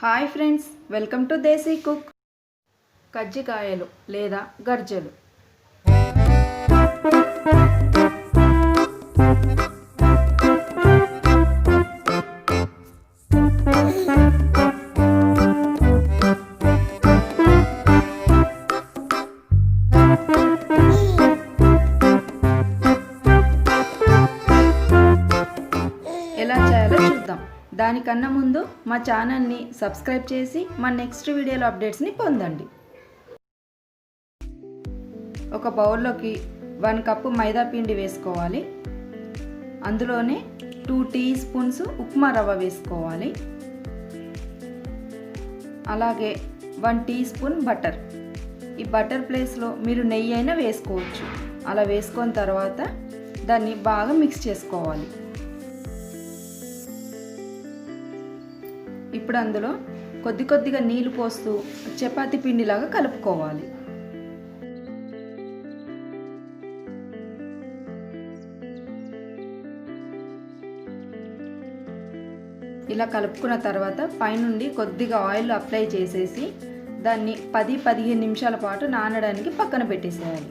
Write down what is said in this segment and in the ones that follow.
Hi friends, welcome to Desi Cook. కజ్జికాయలు లేదా గర్జలు. ఎలా చేయాలో చూద్దాం. దానికన్నా ముందు మా ఛానల్ని సబ్స్క్రైబ్ చేసి మా నెక్స్ట్ వీడియోలో అప్డేట్స్ని పొందండి. ఒక బౌల్లోకి 1 కప్పు మైదా పిండి వేసుకోవాలి. అందులోనే 2 టీ స్పూన్స్ ఉప్మా రవ్వ వేసుకోవాలి. అలాగే 1 టీ స్పూన్ బటర్. ఈ బటర్ ప్లేస్లో మీరు నెయ్యి అయినా వేసుకోవచ్చు. అలా వేసుకున్న తర్వాత దాన్ని బాగా మిక్స్ చేసుకోవాలి. ఇప్పుడు అందులో కొద్దిగా నీళ్లు పోస్తూ చపాతీ పిండిలాగా కలుపుకోవాలి. ఇలా కలుపుకున్న తర్వాత పైనుండి కొద్దిగా ఆయిల్ అప్లై చేసేసి దాన్ని 10-15 నిమిషాల పాటు నానడానికి పక్కన పెట్టేసేయాలి.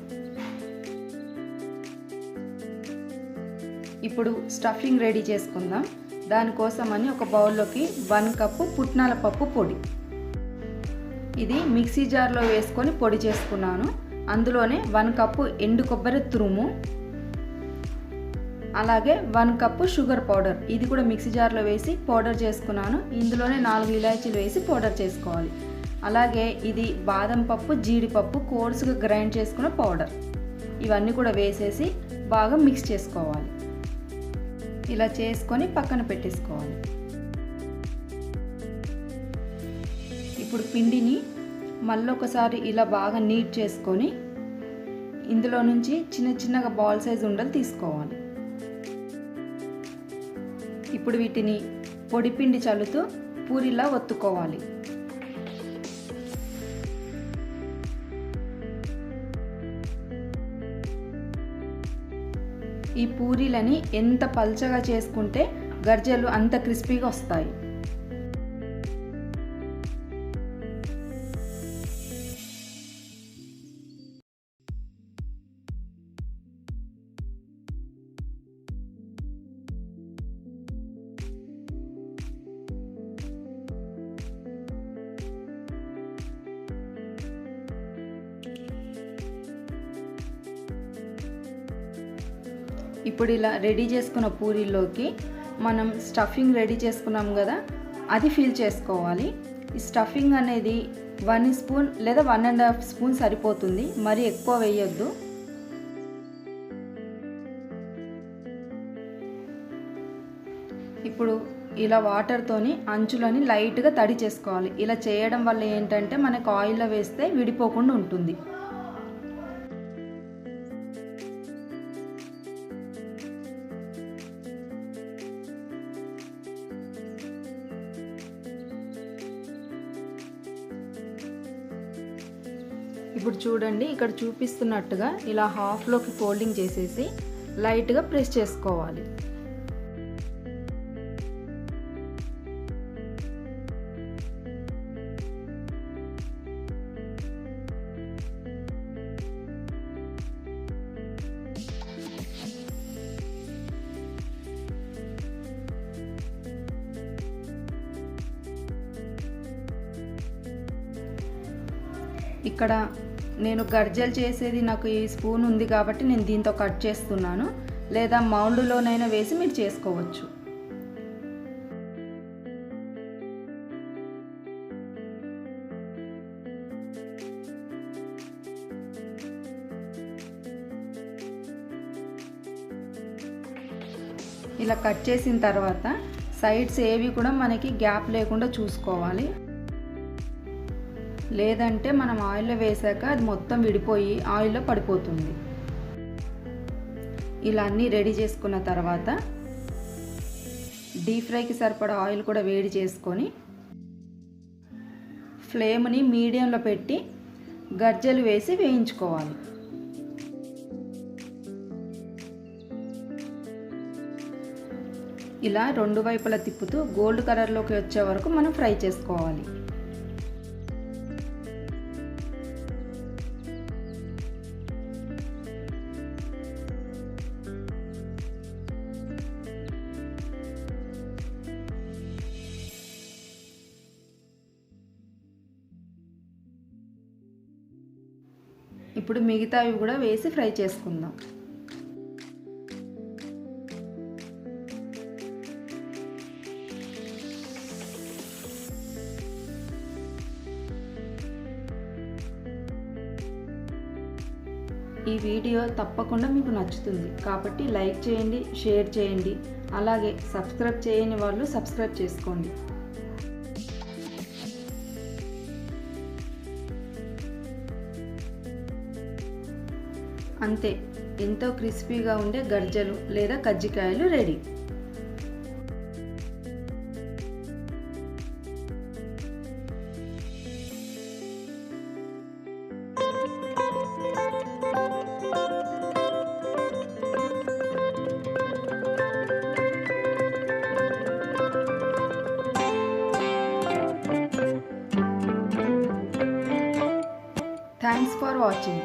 ఇప్పుడు స్టఫింగ్ రెడీ చేసుకుందాం. దానికోసమని ఒక బౌల్లోకి 1 కప్పు పుట్నాల పప్పు పొడి. ఇది మిక్సీ జార్లో వేసుకొని పొడి చేసుకున్నాను. అందులోనే 1 కప్పు ఎండు కొబ్బరి తురుము, అలాగే 1 కప్పు షుగర్ పౌడర్. ఇది కూడా మిక్సీ జార్లో వేసి పౌడర్ చేసుకున్నాను. ఇందులోనే 4 ఇలాచీలు వేసి పౌడర్ చేసుకోవాలి. అలాగే ఇది బాదం పప్పు, జీడిపప్పు కోర్సుగా గ్రైండ్ చేసుకున్న పౌడర్. ఇవన్నీ కూడా వేసేసి బాగా మిక్స్ చేసుకోవాలి. ఇలా చేసుకొని పక్కన పెట్టేసుకోవాలి. ఇప్పుడు పిండిని మళ్ళొకసారి ఇలా బాగా నీట్ చేసుకొని ఇందులో నుంచి చిన్నగా బాల్ సైజ్ ఉండలు తీసుకోవాలి. ఇప్పుడు వీటిని పొడి పిండి చల్లుతూ పూరిలా ఒత్తుకోవాలి. ఈ పూరీలని ఎంత పల్చగా చేసుకుంటే గర్జలు అంత క్రిస్పీగా వస్తాయి. ఇప్పుడు ఇలా రెడీ చేసుకున్న పూరీల్లోకి మనం స్టఫింగ్ రెడీ చేసుకున్నాం కదా, అది ఫిల్ చేసుకోవాలి. ఈ స్టఫింగ్ అనేది 1 స్పూన్ లేదా 1.5 స్పూన్ సరిపోతుంది, మరీ ఎక్కువ వేయొద్దు. ఇప్పుడు ఇలా వాటర్తోని అంచులని లైట్గా తడి చేసుకోవాలి. ఇలా చేయడం వల్ల ఏంటంటే మనకు ఆయిల్లో వేస్తే విడిపోకుండా ఉంటుంది. ఇప్పుడు చూడండి, ఇక్కడ చూపిస్తున్నట్టుగా ఇలా హాఫ్లోకి ఫోల్డింగ్ చేసేసి లైట్గా ప్రెస్ చేసుకోవాలి. ఇక్కడ నేను గర్జలు చేసేది నాకు ఈ స్పూన్ ఉంది కాబట్టి నేను దీంతో కట్ చేస్తున్నాను, లేదా మౌల్డ్లోనైనా వేసి మీరు చేసుకోవచ్చు. ఇలా కట్ చేసిన తర్వాత సైడ్స్ ఏవి కూడా మనకి గ్యాప్ లేకుండా చూసుకోవాలి. లేదంటే మనం ఆయిల్లో వేసాక అది మొత్తం విడిపోయి ఆయిల్లో పడిపోతుంది. ఇలా అన్నీ రెడీ చేసుకున్న తర్వాత డీప్ ఫ్రైకి సరిపడా ఆయిల్ కూడా వేడి చేసుకొని ఫ్లేమ్ని మీడియంలో పెట్టి గర్జలు వేసి వేయించుకోవాలి. ఇలా రెండు వైపులా తిప్పుతూ గోల్డ్ కలర్లోకి వచ్చే వరకు మనం ఫ్రై చేసుకోవాలి. ఇప్పుడు మిగతావి కూడా వేసి ఫ్రై చేసుకుందాం. ఈ వీడియో తప్పకుండా మీకు నచ్చుతుంది కాబట్టి లైక్ చేయండి, షేర్ చేయండి. అలాగే సబ్స్క్రైబ్ చేయని వాళ్ళు సబ్స్క్రైబ్ చేసుకోండి. అంతే, ఎంతో క్రిస్పీగా ఉండే గర్జలు లేదా కజ్జికాయలు రెడీ. Thanks for watching.